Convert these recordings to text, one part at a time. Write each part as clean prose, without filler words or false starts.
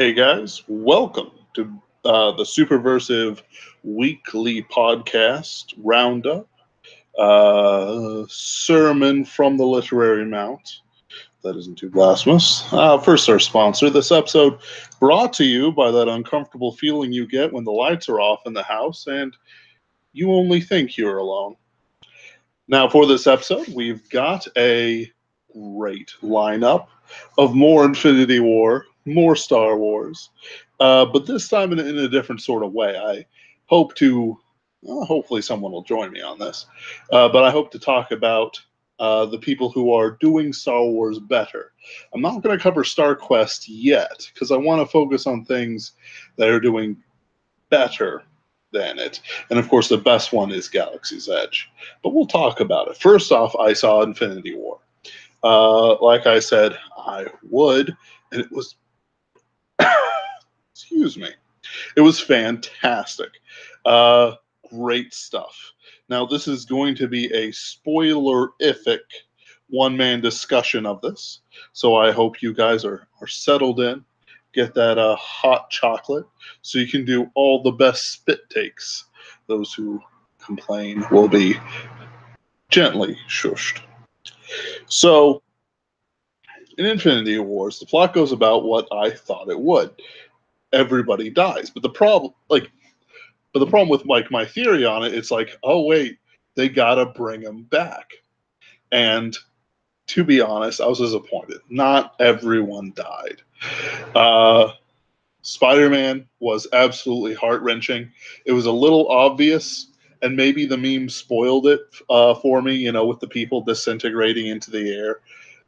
Hey guys, welcome to the Superversive weekly podcast roundup, sermon from the Literary Mount. That isn't too blasphemous. First, our sponsor. This episode brought to you by that uncomfortable feeling you get when the lights are off in the house and you only think you're alone. Now, for this episode, we've got a great lineup of more Infinity War, more Star Wars, but this time in a different sort of way. I hope to, hopefully, someone will join me on this, but I hope to talk about the people who are doing Star Wars better. I'm not going to cover Star Quest yet because I want to focus on things that are doing better than it. And of course, the best one is Galaxy's Edge. But we'll talk about it. First off, I saw Infinity War. Like I said, I would, and it was, excuse me, it was fantastic. Great stuff. Now, this is going to be a spoilerific one-man discussion of this. So I hope you guys are settled in. Get that hot chocolate so you can do all the best spit takes. Those who complain will be gently shushed. So, in Infinity Wars, the plot goes about what I thought it would. Everybody dies, but the problem with my theory on it, it's like, oh wait, they gotta bring him back. And to be honest, I was disappointed. Not everyone died. Spider-Man was absolutely heart-wrenching. It was a little obvious, and maybe the meme spoiled it for me, with the people disintegrating into the air.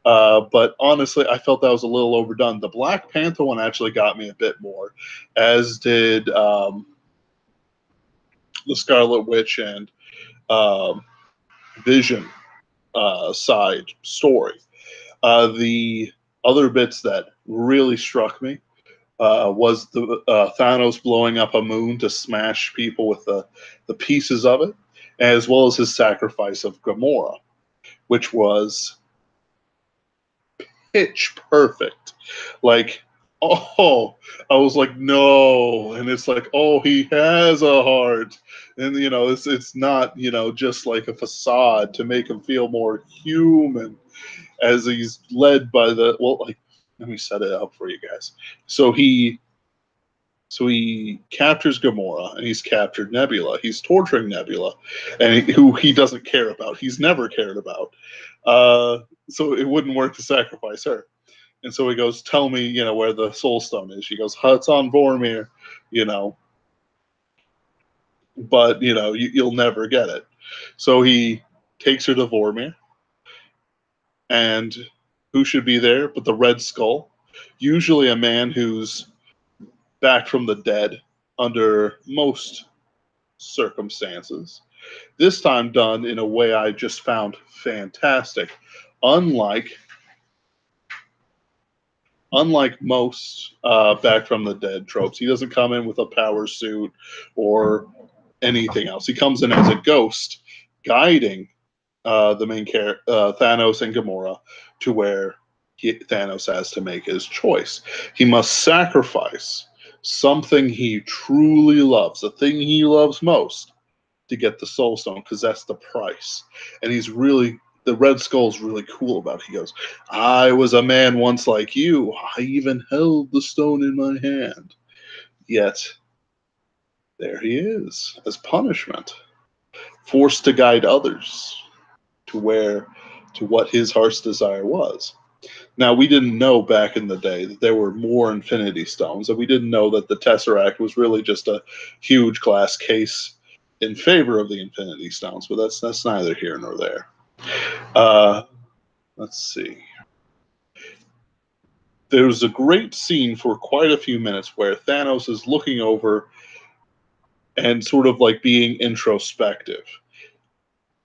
But honestly, I felt that was a little overdone. The Black Panther one actually got me a bit more, as did the Scarlet Witch and Vision side story. The other bits that really struck me was the Thanos blowing up a moon to smash people with the pieces of it, as well as his sacrifice of Gamora, which was pitch perfect. Like, oh, I was like, no, and it's like, oh, he has a heart, and it's not just like a facade to make him feel more human, as he's led by let me set it up for you guys. So he captures Gamora, and he's captured Nebula. He's torturing Nebula, and who he doesn't care about. He's never cared about. So it wouldn't work to sacrifice her. And so he goes, tell me, where the Soul Stone is. She goes, it's on Vormir, but, you'll never get it. So he takes her to Vormir, and who should be there but the Red Skull, usually a man who's back from the dead under most circumstances. This time done in a way I just found fantastic. Unlike most back from the dead tropes, he doesn't come in with a power suit or anything else. He comes in as a ghost, guiding the main character, Thanos and Gamora, to where Thanos has to make his choice. He must sacrifice something he truly loves, the thing he loves most, to get the Soul Stone, because that's the price. And the Red Skull's really cool about it. He goes, I was a man once like you. I even held the stone in my hand. Yet, there he is, as punishment, forced to guide others to what his heart's desire was. Now, we didn't know back in the day that there were more Infinity Stones, and we didn't know that the Tesseract was really just a huge glass case in favor of the Infinity Stones, but that's neither here nor there. Let's see. There's a great scene for quite a few minutes where Thanos is looking over and sort of like being introspective,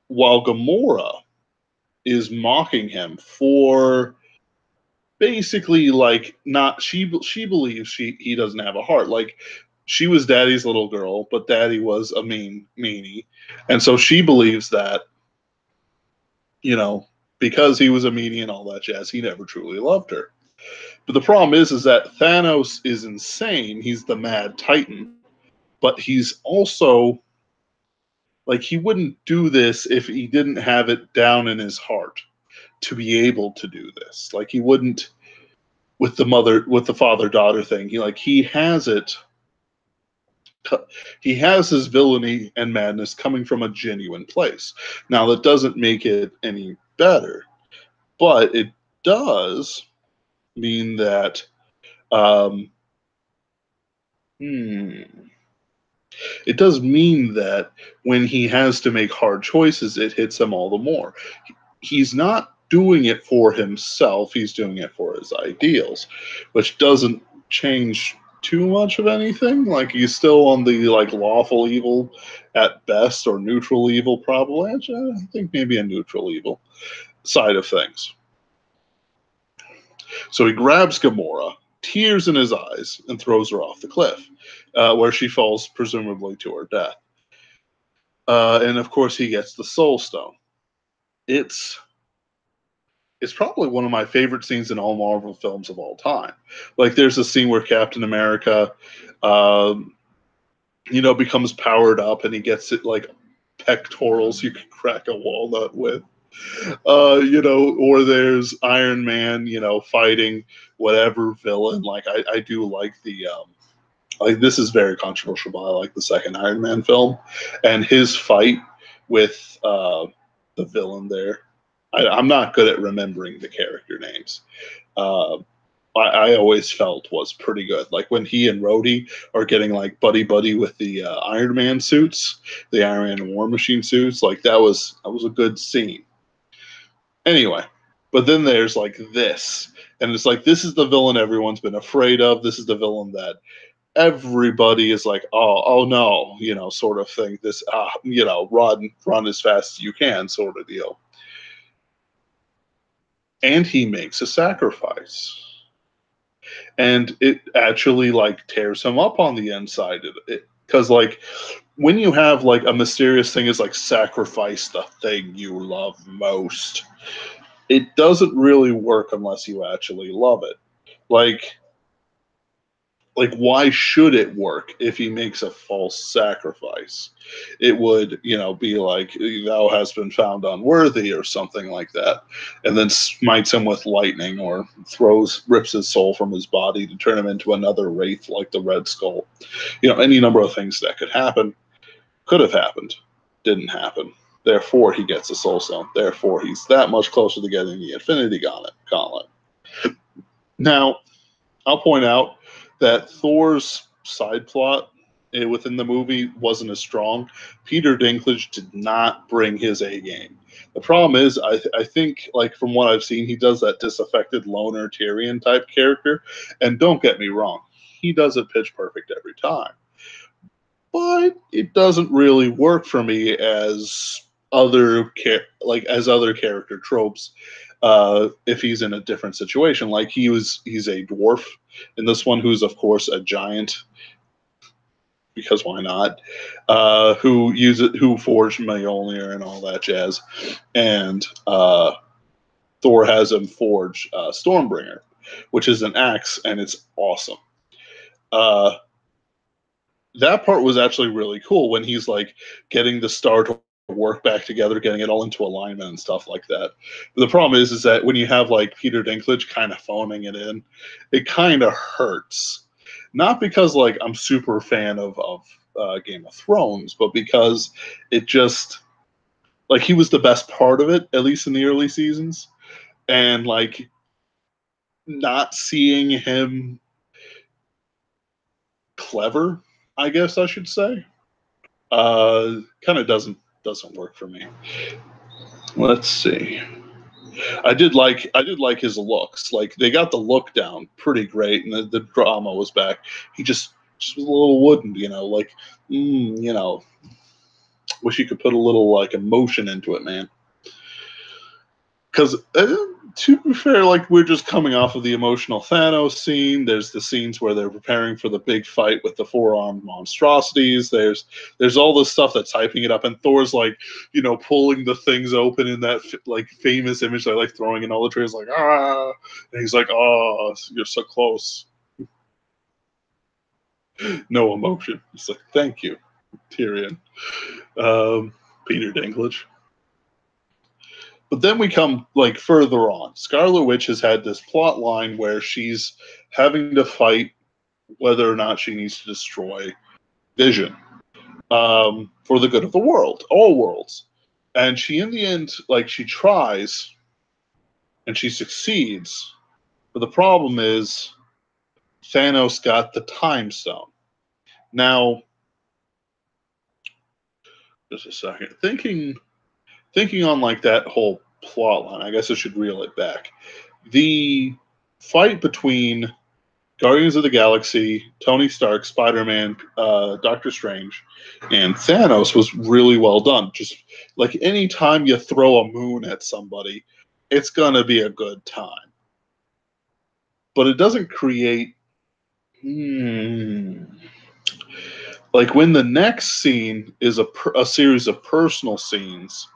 while Gamora is mocking him for basically she believes he doesn't have a heart. Like, she was Daddy's little girl, but Daddy was a meanie, and so she believes that because he was a meanie and all that jazz, he never truly loved her. But the problem is that Thanos is insane. He's the Mad Titan, but he's also like he wouldn't do this if he didn't have it down in his heart to be able to do this. Like he wouldn't with the father daughter thing. He has it. He has his villainy and madness coming from a genuine place. Now that doesn't make it any better, but it does mean that um, it does mean that when he has to make hard choices, it hits him all the more. He's not doing it for himself, he's doing it for his ideals, which doesn't change too much of anything. Like he's still on the lawful evil at best, or neutral evil probably. I think maybe a neutral evil side of things. So he grabs Gamora, tears in his eyes, and throws her off the cliff, where she falls presumably to her death. And of course he gets the Soul Stone. It's probably one of my favorite scenes in all Marvel films of all time. Like, there's a scene where Captain America, becomes powered up, and he gets it like pectorals you can crack a walnut with. Or there's Iron Man, fighting whatever villain. Like, I do like the like, this is very controversial, but I like the second Iron Man film, and his fight with the villain there. I'm not good at remembering the character names. I always felt was pretty good. Like when he and Rhodey are getting like buddy buddy with the Iron Man suits, the Iron Man and War Machine suits. Like that was a good scene. Anyway, but then there's like this, and it's like this is the villain everyone's been afraid of. This is the villain that everybody is like, oh no, sort of thing. This, run as fast as you can, sort of deal. And he makes a sacrifice, and it actually like tears him up on the inside of it, because like when you have like a mysterious thing is like sacrifice the thing you love most, it doesn't really work unless you actually love it. Like why should it work if he makes a false sacrifice? It would, be like, thou hast been found unworthy or something like that, and then smites him with lightning, or rips his soul from his body to turn him into another wraith like the Red Skull. Any number of things that could happen, could have happened, didn't happen. Therefore, he gets a soul stone. Therefore, he's that much closer to getting the Infinity Gauntlet. Now, I'll point out that Thor's side plot within the movie wasn't as strong. Peter Dinklage did not bring his A game. The problem is, I think, like from what I've seen, he does that disaffected loner Tyrion type character. And don't get me wrong, he does it pitch perfect every time. But it doesn't really work for me as other character tropes. If he's in a different situation, like he's a dwarf in this one, who's of course a giant, because why not? Who forged Mjolnir and all that jazz, and Thor has him forge Stormbringer, which is an axe, and it's awesome. That part was actually really cool when he's like getting the star to work back together, getting it all into alignment and stuff like that. But the problem is that when you have like Peter Dinklage kind of phoning it in, it kind of hurts. Not because like I'm super fan of Game of Thrones, but because it just like he was the best part of it, at least in the early seasons, and like not seeing him clever, I guess I should say, kind of doesn't work for me. Let's see. I did like his looks. Like they got the look down pretty great, and the drama was back. He just was a little wooden, like wish you could put a little like emotion into it, man. Because to be fair, like we're just coming off of the emotional Thanos scene. There's the scenes where they're preparing for the big fight with the four-armed monstrosities. There's all this stuff that's hyping it up, and Thor's like, pulling the things open in that like famous image, like throwing in all the trays, like and he's like, oh, you're so close. No emotion. It's like, thank you, Tyrion. Peter Dinklage. But then we come like further on. Scarlet Witch has had this plot line where she's having to fight whether or not she needs to destroy Vision for the good of the world, all worlds. And she, in the end, like she tries and she succeeds. But the problem is Thanos got the Time Stone. Now, just a second. Thinking on like that whole plot line, I guess I should reel it back. The fight between Guardians of the Galaxy, Tony Stark, Spider-Man, Doctor Strange, and Thanos was really well done. Just like any time you throw a moon at somebody, it's gonna be a good time. But it doesn't create. Like when the next scene is a series of personal scenes,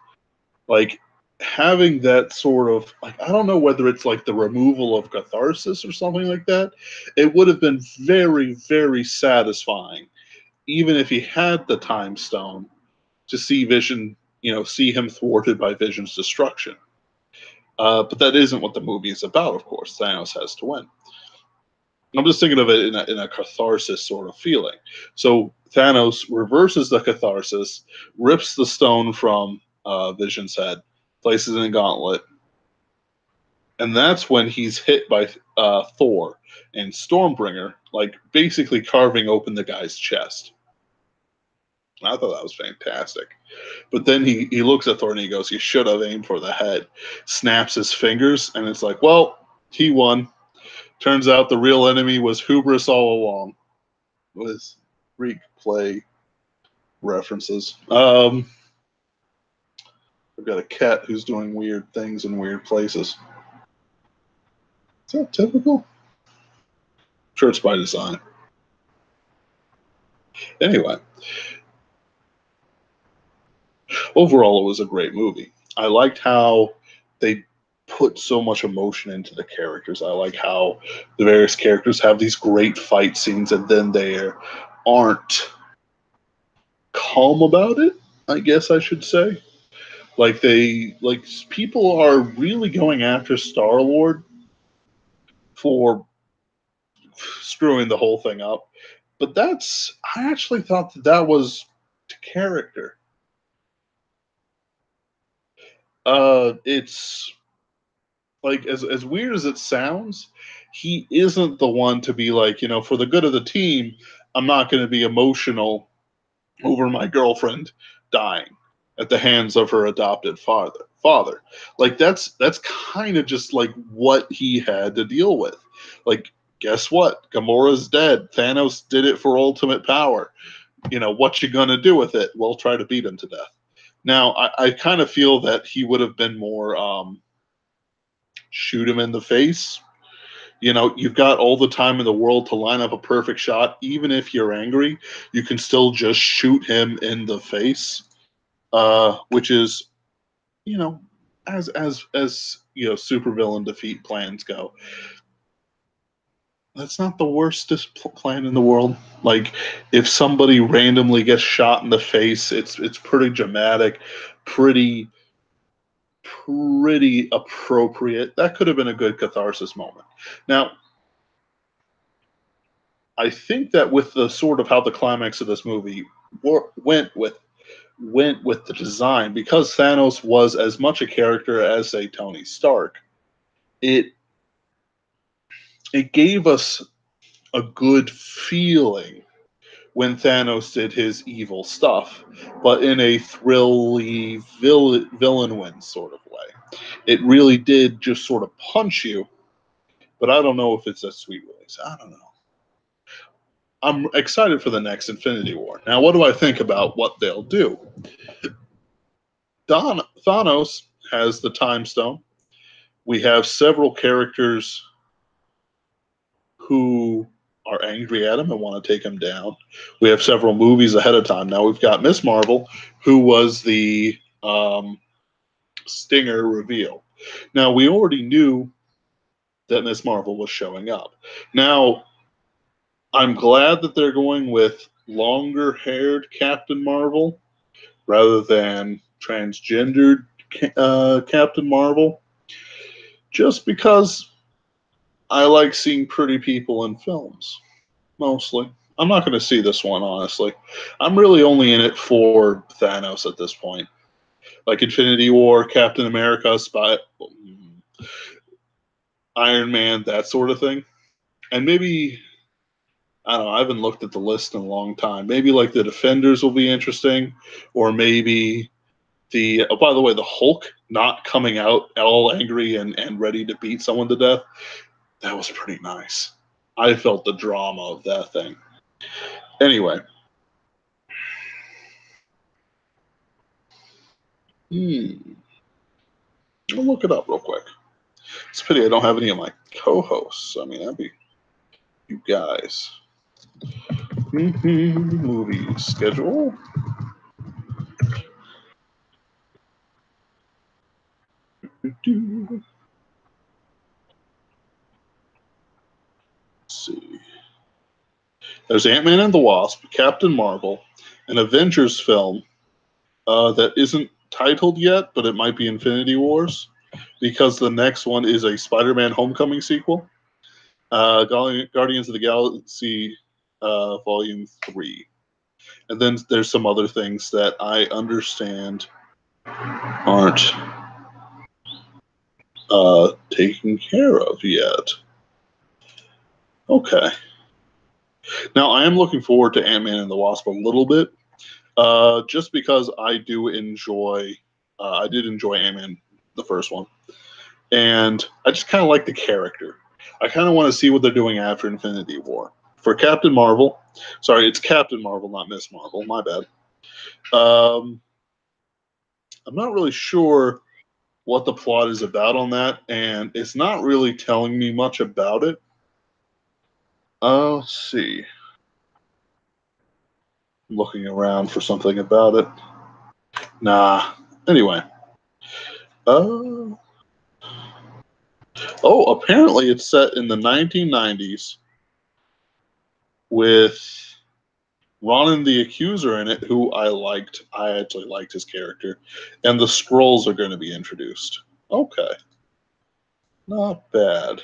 like having that sort of like, I don't know whether it's like the removal of catharsis or something like that. It would have been very, very satisfying, even if he had the Time Stone, to see Vision, see him thwarted by Vision's destruction. But that isn't what the movie is about. Of course, Thanos has to win. I'm just thinking of it in a catharsis sort of feeling. So Thanos reverses the catharsis, rips the stone from Vision's head, places it in a gauntlet, and that's when he's hit by Thor and Stormbringer, like basically carving open the guy's chest. I thought that was fantastic. But then he looks at Thor and he goes, "You should have aimed for the head." Snaps his fingers, and it's like, well, he won. Turns out the real enemy was hubris all along. With Greek play references. I've got a cat who's doing weird things in weird places. Is that typical? I'm sure it's by design. Anyway, overall, it was a great movie. I liked how they put so much emotion into the characters. I like how the various characters have these great fight scenes and then they aren't calm about it, I guess I should say. Like people are really going after Star-Lord for screwing the whole thing up. But I actually thought that was to character. It's like as weird as it sounds, he isn't the one to be like, for the good of the team, I'm not going to be emotional over my girlfriend dying at the hands of her adopted father. Like that's kind of just like what he had to deal with. Like, guess what? Gamora's dead. Thanos did it for ultimate power. What you gonna do with it? Well, try to beat him to death. Now, I kind of feel that he would have been more shoot him in the face. You've got all the time in the world to line up a perfect shot. Even if you're angry, you can still just shoot him in the face, which is, as supervillain defeat plans go. That's not the worstest plan in the world. Like, if somebody randomly gets shot in the face, it's pretty dramatic, pretty appropriate. That could have been a good catharsis moment. Now, I think that with the sort of how the climax of this movie went with the design, because Thanos was as much a character as, say, Tony Stark, it gave us a good feeling when Thanos did his evil stuff, but in a thrilly villain win sort of way. It really did just sort of punch you, but I don't know if it's a sweet release. I don't know. I'm excited for the next Infinity War. Now, what do I think about what they'll do? Thanos has the Time Stone. We have several characters who are angry at him and want to take him down. We have several movies ahead of time. Now we've got Miss Marvel, who was the Stinger reveal. Now we already knew that Miss Marvel was showing up. Now I'm glad that they're going with longer haired Captain Marvel rather than transgendered Captain Marvel, just because I like seeing pretty people in films, mostly. I'm not going to see this one, honestly. I'm really only in it for Thanos at this point. Like Infinity War, Captain America, Iron Man, that sort of thing. And maybe, I don't know, I haven't looked at the list in a long time. Maybe like the Defenders will be interesting, or maybe by the way, the Hulk not coming out all angry and ready to beat someone to death, that was pretty nice. I felt the drama of that thing. Anyway. I'll look it up real quick. It's a pity I don't have any of my co-hosts. I mean, that'd be you guys. Movie schedule. Let's see. There's Ant-Man and the Wasp, Captain Marvel, an Avengers film that isn't titled yet, but it might be Infinity Wars, because the next one is a Spider-Man Homecoming sequel. Guardians of the Galaxy Volume 3. And then there's some other things that I understand aren't taken care of yet. Okay. Now, I am looking forward to Ant-Man and the Wasp a little bit, just because I did enjoy Ant-Man, the first one. And I just kind of like the character. I kind of want to see what they're doing after Infinity War. For Captain Marvel, sorry, it's Captain Marvel, not Miss Marvel, my bad. I'm not really sure what the plot is about on that, and it's not really telling me much about it. Let's see. I'm looking around for something about it. Nah. Anyway. Oh, apparently it's set in the 1990s with Ronan the Accuser in it, who I liked. I actually liked his character. And the Skrulls are going to be introduced. Okay. Not bad.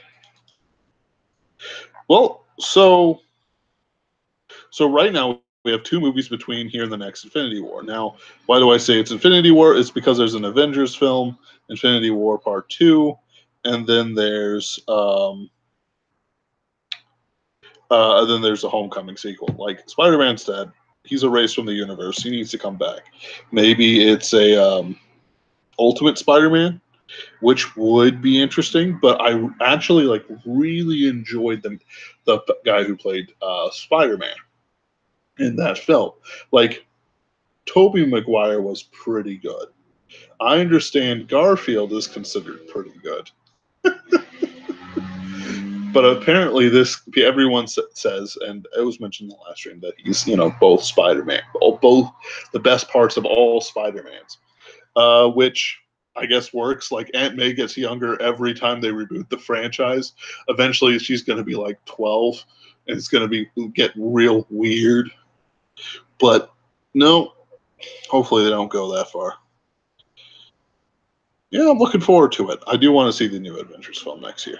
Well, so right now we have two movies between here and the next Infinity War. Now, why do I say it's Infinity War? It's because there's an Avengers film, Infinity War Part 2, and then there's a Homecoming sequel. Like, Spider-Man's dead. He's erased from the universe. He needs to come back. Maybe it's a Ultimate Spider-Man, which would be interesting. But I actually really enjoyed the guy who played Spider-Man in that film. Like, Tobey Maguire was pretty good. I understand Garfield is considered pretty good. But apparently, everyone says, and it was mentioned in the last stream, that he's both Spider-Man, both the best parts of all Spider-Mans, which I guess works. Like, Aunt May gets younger every time they reboot the franchise. Eventually, she's going to be like 12, and it's going to get real weird. But no, hopefully they don't go that far. Yeah, I'm looking forward to it. I do want to see the new Avengers film next year.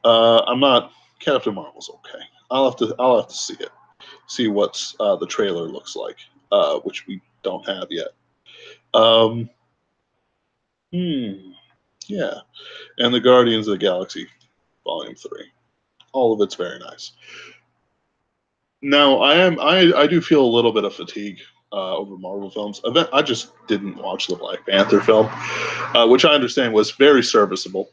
I'm not. Captain Marvel's okay. I'll have to see it. See what's the trailer looks like, which we don't have yet. Yeah, and the Guardians of the Galaxy Volume 3. All of it's very nice. Now, I do feel a little bit of fatigue over Marvel films. I just didn't watch the Black Panther film, which I understand was very serviceable,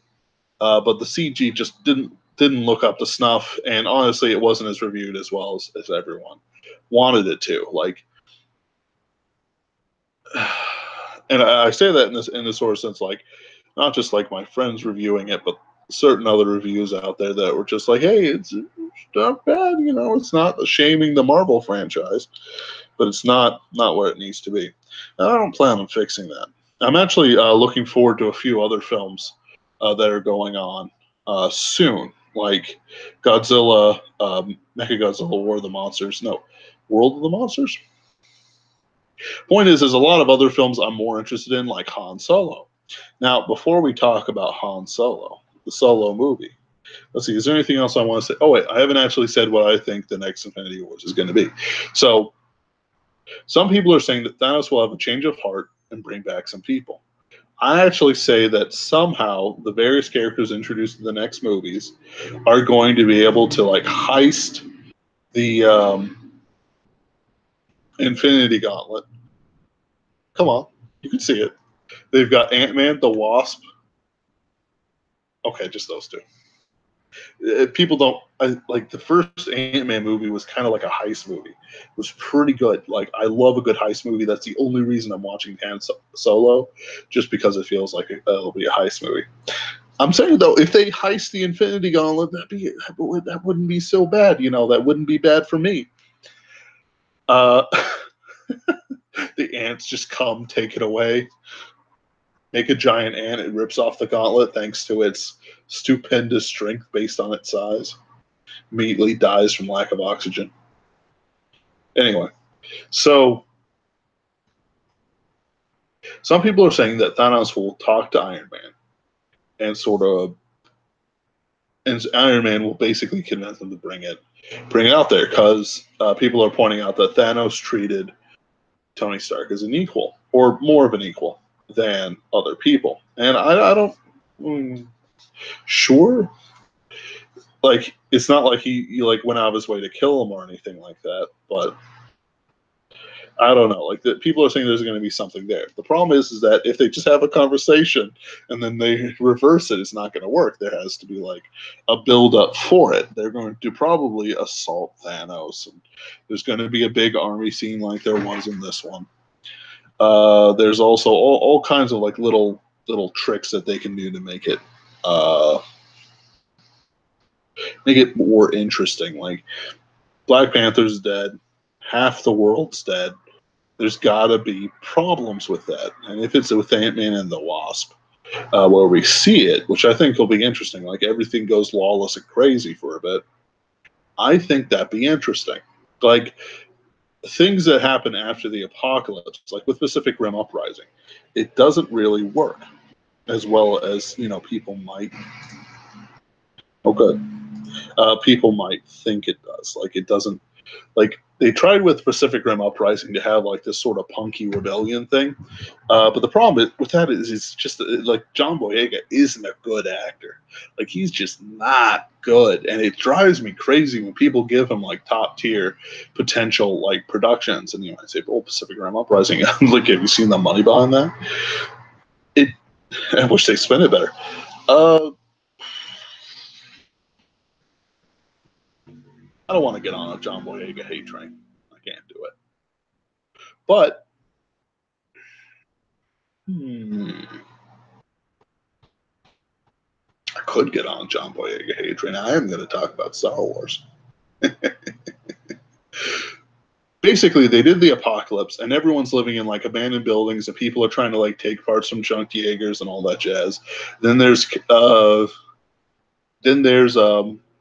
but the CG just didn't look up to snuff, and honestly, it wasn't as reviewed as well as everyone wanted it to. Like, and I say that in this sort of sense, like, not just like my friends reviewing it, but certain other reviews out there that were just like, hey, it's not bad, you know, it's not shaming the Marvel franchise, but it's not where it needs to be. And I don't plan on fixing that. I'm actually looking forward to a few other films that are going on soon, like Godzilla, Mechagodzilla, War of the Monsters. No, World of the Monsters? Point is, there's a lot of other films I'm more interested in, like Han Solo. Now, before we talk about Han Solo, the Solo movie, let's see, is there anything else I want to say? Oh, wait, I haven't actually said what I think the next Infinity Wars is going to be. So, some people are saying that Thanos will have a change of heart and bring back some people. I actually say that somehow the various characters introduced in the next movies are going to be able to like heist the Infinity Gauntlet. Come on, you can see it. They've got Ant-Man, the Wasp. Okay, just those two. People don't like the first Ant-Man movie was kind of like a heist movie. It was pretty good. Like I love a good heist movie. That's the only reason I'm watching Han Solo, just because it feels like it'll be a heist movie. I'm saying though, if they heist the Infinity Gauntlet, that wouldn't be so bad. You know, that wouldn't be bad for me. Uh, the ants just come, take it away, make a giant ant. It rips off the gauntlet thanks to its stupendous strength based on its size. Immediately dies from lack of oxygen. Anyway, so some people are saying that Thanos will talk to Iron Man and and Iron Man will basically convince him to bring it out there because people are pointing out that Thanos treated Tony Stark as an equal, or more of an equal than other people, and I don't. Sure, like it's not like he like went out of his way to kill him or anything like that, but I don't know. Like people are saying there's going to be something there. The problem is that if they just have a conversation and then they reverse it, it's not going to work. There has to be like a build up for it. They're going to probably assault Thanos, and there's going to be a big army scene like there was in this one. There's also all kinds of like little tricks that they can do to make it more interesting. Like Black Panther's dead, half the world's dead. There's got to be problems with that. And if it's with Ant-Man and the Wasp, where we see it, which I think will be interesting, like everything goes lawless and crazy for a bit, I think that'd be interesting. Like things that happen after the apocalypse, like with Pacific Rim Uprising, it doesn't really work as well as, you know, people might. Oh, good. People might think it does. Like it doesn't. Like they tried with Pacific Rim Uprising to have like this sort of punky rebellion thing, but the problem with that is it's just like John Boyega isn't a good actor. Like he's just not good, and it drives me crazy when people give him like top tier potential like productions, and you know I say, "Oh, Pacific Rim Uprising." Like, have you seen the money behind that? I wish they spent it better. I don't want to get on a John Boyega hate train. I can't do it. But I could get on John Boyega hate train. I am going to talk about Star Wars. Basically, they did the apocalypse, and everyone's living in like abandoned buildings, and people are trying to like take parts from junk Jaegers and all that jazz. Then there's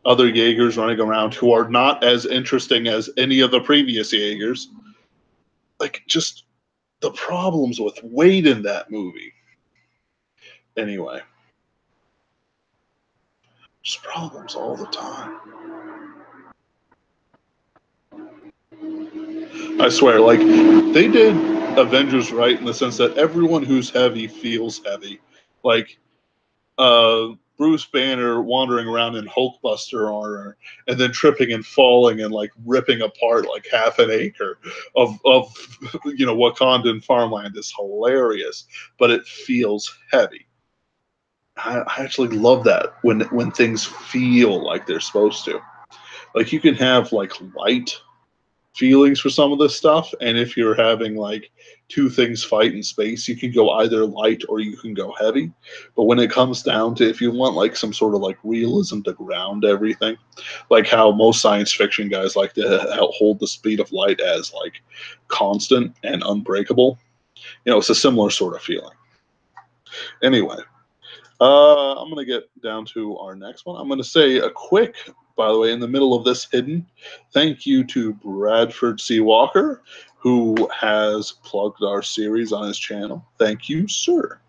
other Jaegers running around who are not as interesting as any of the previous Jaegers. Like just the problems with Wade in that movie. Anyway, just problems all the time. I swear, like they did Avengers right in the sense that everyone who's heavy feels heavy. Like Bruce Banner wandering around in Hulkbuster armor and then tripping and falling and like ripping apart like half an acre of you know Wakandan farmland is hilarious, but it feels heavy. I actually love that when things feel like they're supposed to. Like you can have like light feelings for some of this stuff, and if you're having like two things fight in space, you can go either light or you can go heavy. But when it comes down to if you want like some sort of like realism to ground everything, like how most science fiction guys like to hold the speed of light as like constant and unbreakable, it's a similar sort of feeling. Anyway, I'm going to get down to our next one. I'm going to say a quick, by the way, in the middle of this hidden, thank you to Bradford C. Walker, who has plugged our series on his channel. Thank you, sir.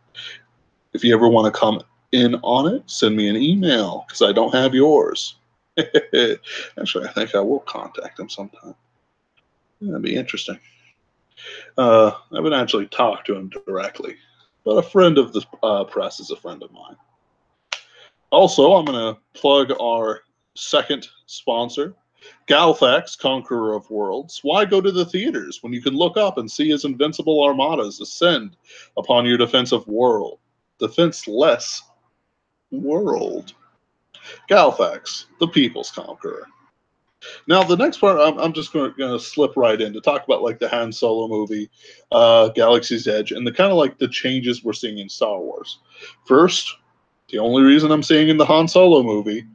If you ever want to come in on it, send me an email because I don't have yours. Actually, I think I will contact him sometime. That'd be interesting. I haven't actually talked to him directly, but a friend of the press is a friend of mine. Also, I'm going to plug our second sponsor, Galthax, Conqueror of Worlds. Why go to the theaters when you can look up and see his invincible armadas ascend upon your defenseless world? Galthax, the People's Conqueror. Now, the next part, I'm just going to slip right in to talk about like the Han Solo movie, Galaxy's Edge, and the kind of like the changes we're seeing in Star Wars. First, the only reason I'm seeing in the Han Solo movie,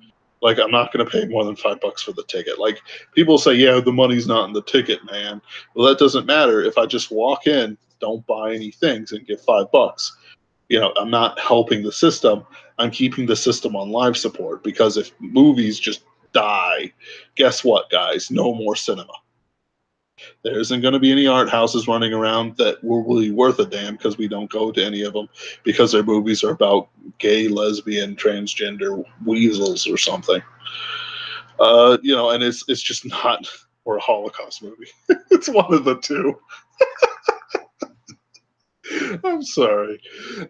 like I'm not going to pay more than $5 for the ticket. Like people say, yeah, the money's not in the ticket, man. Well, that doesn't matter if I just walk in, don't buy any things, and get $5. I'm not helping the system. I'm keeping the system on live support because if movies just die, guess what, guys? No more cinema. There isn't going to be any art houses running around that will be worth a damn because we don't go to any of them because their movies are about gay, lesbian, transgender weasels or something. And it's just not, or a Holocaust movie. It's one of the two. I'm sorry,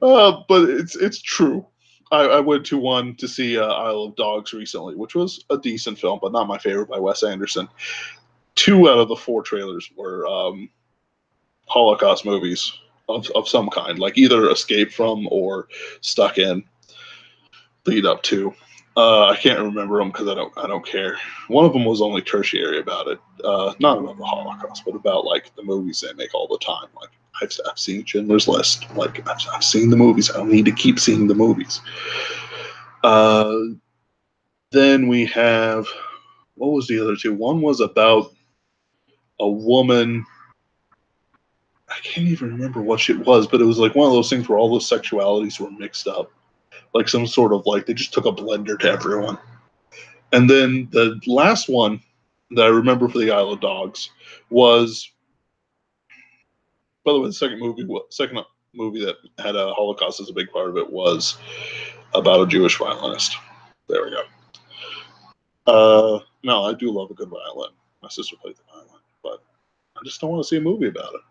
but it's true. I went to one to see Isle of Dogs recently, which was a decent film, but not my favorite by Wes Anderson. 2 out of the 4 trailers were Holocaust movies of some kind, like either Escape From or Stuck In, Lead Up To. I can't remember them because I don't care. One of them was only tertiary about it, not about the Holocaust, but about like the movies they make all the time. Like I've seen Schindler's List. Like I've seen the movies. I don't need to keep seeing the movies. Then we have, what was the other 2? One was about a woman. I can't even remember what it was, but it was like one of those things where all those sexualities were mixed up. Like some sort of like they just took a blender to everyone. And then the last one that I remember for the Isle of Dogs was, by the way, the second movie that had a Holocaust as a big part of it was about a Jewish violinist. There we go. No, I do love a good violin. My sister played the violin, but I just don't want to see a movie about it.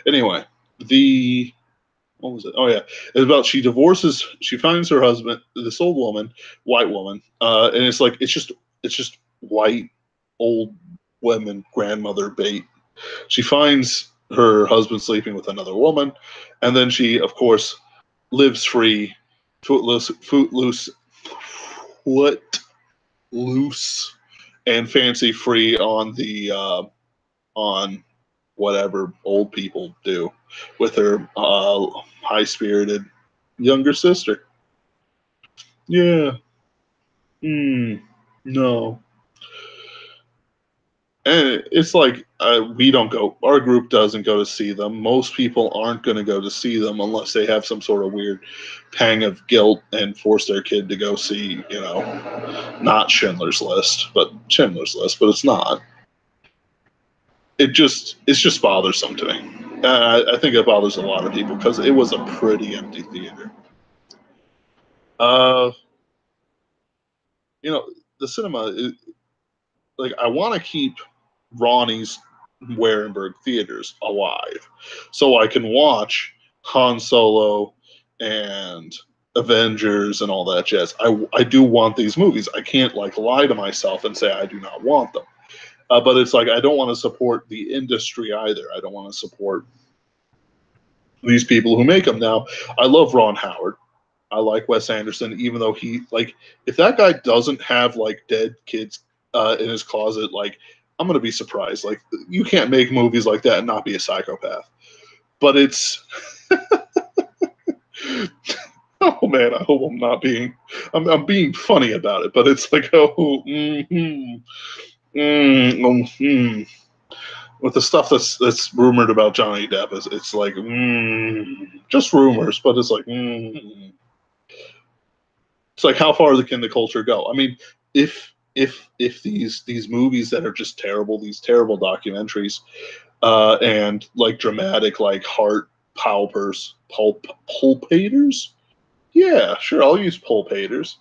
Anyway, what was it? Oh yeah, it's about she finds her husband, this old woman, white woman, and it's just white old women grandmother bait. She finds her husband sleeping with another woman, and then she, of course, lives free, footloose, and fancy free on whatever old people do with her high-spirited younger sister. Yeah. No. And it's like we don't go. Our group doesn't go to see them. Most people aren't going to go to see them unless they have some sort of weird pang of guilt and force their kid to go see, not Schindler's List, but it's not. It's just bothersome to me. I think it bothers a lot of people because it was a pretty empty theater. The cinema is, like, I want to keep Ronnie's Warenberg theaters alive so I can watch Han Solo and Avengers and all that jazz. I do want these movies. I can't lie to myself and say I do not want them. But it's like I don't want to support the industry either. I don't want to support these people who make them. Now, I love Ron Howard. I like Wes Anderson, even though if that guy doesn't have dead kids in his closet, I'm gonna be surprised. You can't make movies like that and not be a psychopath. but it's oh man, I hope I'm not being I'm being funny about it, but it's like with the stuff that's rumored about Johnny Depp, it's like just rumors, but it's like it's like how far can the culture go? I mean, if these movies that are just terrible, these terrible documentaries, and like dramatic, like heart pulpators. Yeah, sure, I'll use pulpators.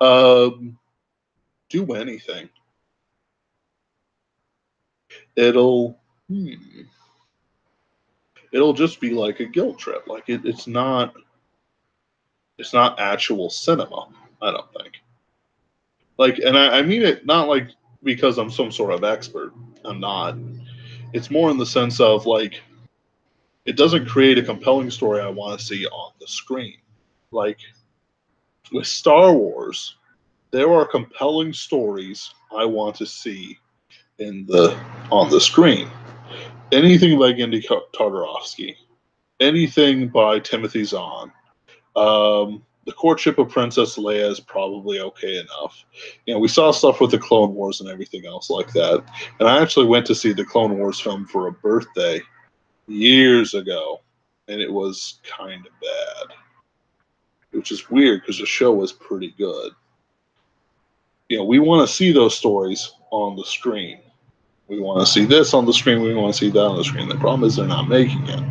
Um, do anything. It'll it'll just be like a guilt trip. Like it's not actual cinema. I don't think. Like, and I mean it not like because I'm some sort of expert. I'm not. It's more in the sense of like it doesn't create a compelling story I want to see on the screen. Like with Star Wars, there are compelling stories I want to see in the on the screen. Anything by Gendy Tartarovsky, anything by Timothy Zahn. The courtship of Princess Leia is probably okay enough. You know, we saw stuff with the Clone Wars and everything else like that. And I actually went to see the Clone Wars film for a birthday years ago, and it was kind of bad, which is weird because the show was pretty good. You know, we want to see those stories on the screen. We want to see this on the screen. We want to see that on the screen. The problem is they're not making it.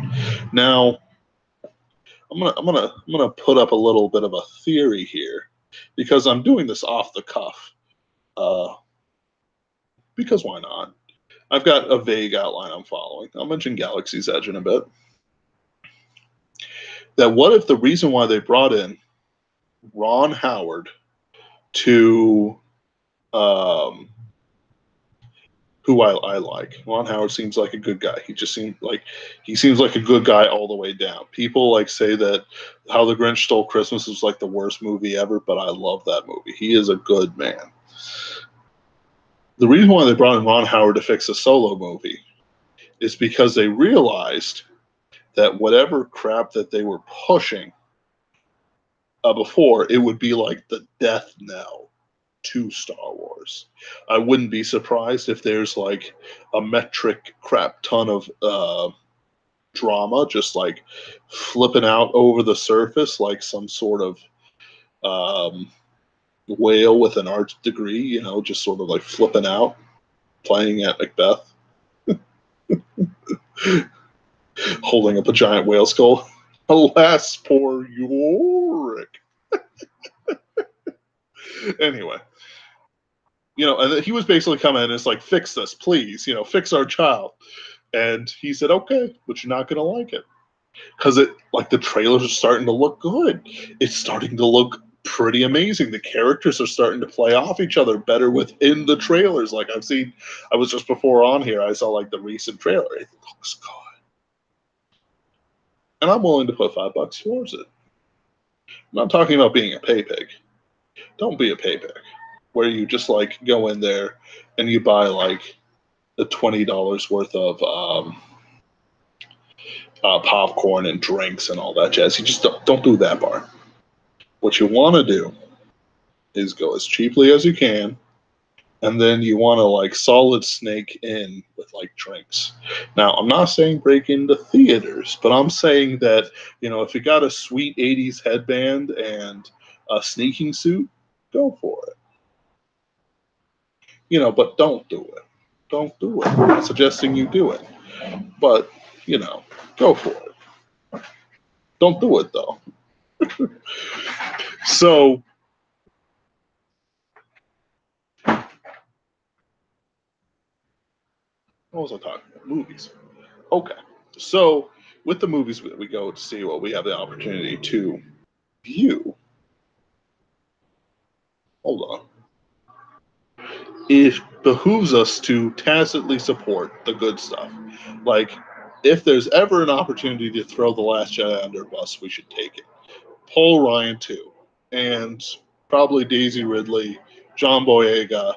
Now, I'm gonna put up a little bit of a theory here because I'm doing this off the cuff. Uh, because why not? I've got a vague outline I'm following. I'll mention Galaxy's Edge in a bit. That what if the reason why they brought in Ron Howard to who I like. Ron Howard seems like a good guy. He seems like a good guy all the way down. People like say that How the Grinch Stole Christmas is like the worst movie ever, but I love that movie. He is a good man. The reason why they brought in Ron Howard to fix a Solo movie is because they realized that whatever crap that they were pushing before, it would be like the death knell to Star Wars. I wouldn't be surprised if there's like a metric crap ton of drama just like flipping out over the surface like some sort of whale with an art degree, you know, just sort of like flipping out, playing at Macbeth, holding up a giant whale skull. Alas, poor Yorick. Anyway, you know, and he was basically coming in and it's like, fix this, please, you know, fix our child. And he said, okay, but you're not going to like it. Because it, like, the trailers are starting to look good. It's starting to look pretty amazing. The characters are starting to play off each other better within the trailers. Like, I was just before on here, I saw, like, the recent trailer. It looks good. And I'm willing to put $5 towards it. I'm not talking about being a pay pig. Don't be a pay pig. Where you just, like, go in there and you buy, like, the $20 worth of popcorn and drinks and all that jazz. You just don't do that part. What you want to do is go as cheaply as you can, and then you want to like solid snake in with like drinks. Now, I'm not saying break into theaters, but I'm saying that, you know, if you got a sweet 80s headband and a sneaking suit, go for it. You know, but don't do it. Don't do it. I'm not suggesting you do it. But, you know, go for it. Don't do it though. So what was I talking about? Movies. Okay. So with the movies that we go to see, what we have the opportunity to view. Hold on. It behooves us to tacitly support the good stuff. Like, if there's ever an opportunity to throw The Last Jedi under a bus, we should take it. Paul Ryan, too. And probably Daisy Ridley, John Boyega.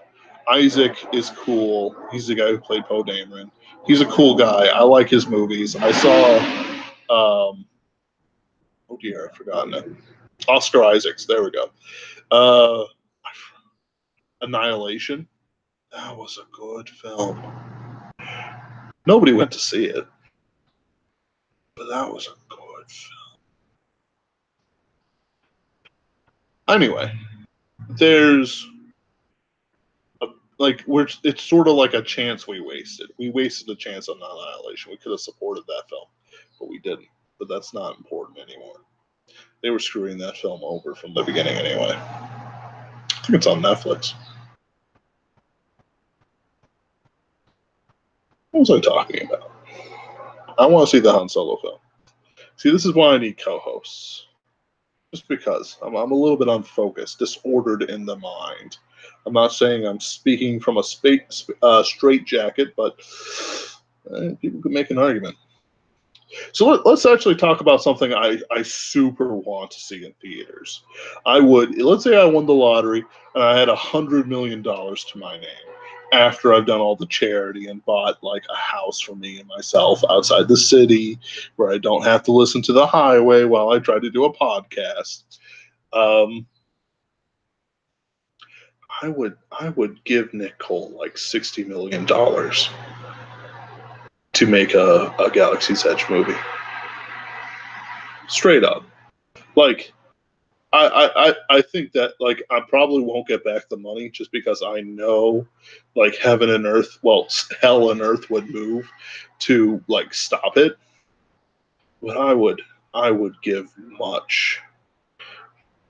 Isaac is cool. He's the guy who played Poe Dameron. He's a cool guy. I like his movies. I saw Oh dear, I've forgotten it. Oscar Isaacs. There we go. Uh, Annihilation. That was a good film. Nobody went to see it, but that was a good film. Anyway, there's it's sort of like a chance we wasted. We wasted a chance on Annihilation. We could have supported that film, but we didn't. But that's not important anymore. They were screwing that film over from the beginning anyway. I think it's on Netflix. What was I talking about? I want to see the Han Solo film. See, this is why I need co-hosts. Just because I'm a little bit unfocused, disordered in the mind. I'm not saying I'm speaking from a straight jacket, but people could make an argument. So let's actually talk about something I super want to see in theaters. Let's say I won the lottery and I had $100 million to my name after I've done all the charity and bought like a house for me and myself outside the city where I don't have to listen to the highway while I try to do a podcast. I would give Nick Cole like $60 million to make a Galaxy's Edge movie. Straight up. Like, I think that like I probably won't get back the money just because I know like heaven and earth, well, hell and earth would move to like stop it. But I would give much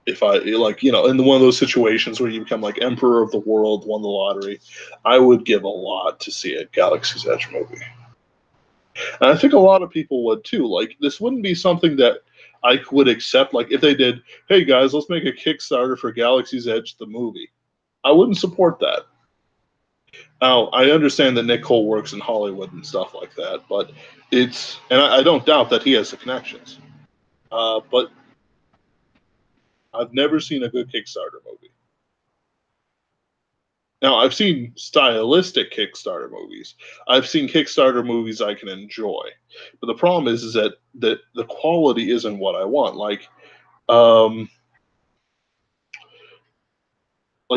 if I like in one of those situations where you become like emperor of the world, won the lottery. I would give a lot to see a Galaxy's Edge movie. And I think a lot of people would too. Like, this wouldn't be something that I would accept. Like, if they did, hey guys, let's make a Kickstarter for Galaxy's Edge, the movie. I wouldn't support that. Now, I understand that Nick Cole works in Hollywood and stuff like that, but and I don't doubt that he has the connections. But I've never seen a good Kickstarter movie. Now, I've seen stylistic Kickstarter movies. I've seen Kickstarter movies I can enjoy. But the problem is that the quality isn't what I want. Like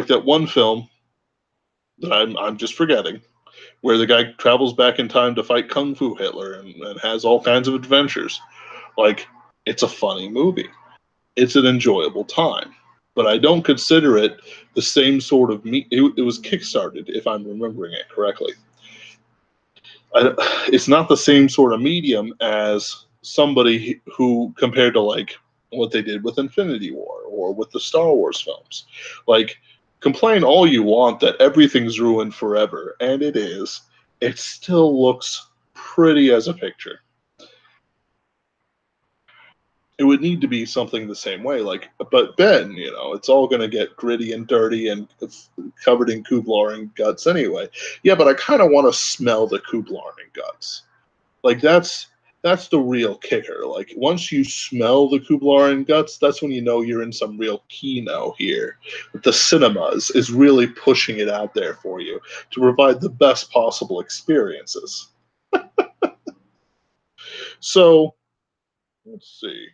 that one film that I'm just forgetting, where the guy travels back in time to fight Kung Fu Hitler and has all kinds of adventures. Like, it's a funny movie. It's an enjoyable time. But I don't consider it the same sort of it was kickstarted, if I'm remembering it correctly. It's not the same sort of medium as somebody who, compared to like what they did with Infinity War or with the Star Wars films. Like, complain all you want that everything's ruined forever, and it is. It still looks pretty as a picture. It would need to be something the same way. Like, but Ben, it's all going to get gritty and dirty and covered in Kublar guts anyway. Yeah, but I kind of want to smell the Kublar guts. Like, that's the real kicker. Like, once you smell the Kublar guts, that's when you know you're in some real kino here. The cinemas is really pushing it out there for you to provide the best possible experiences. So, let's see.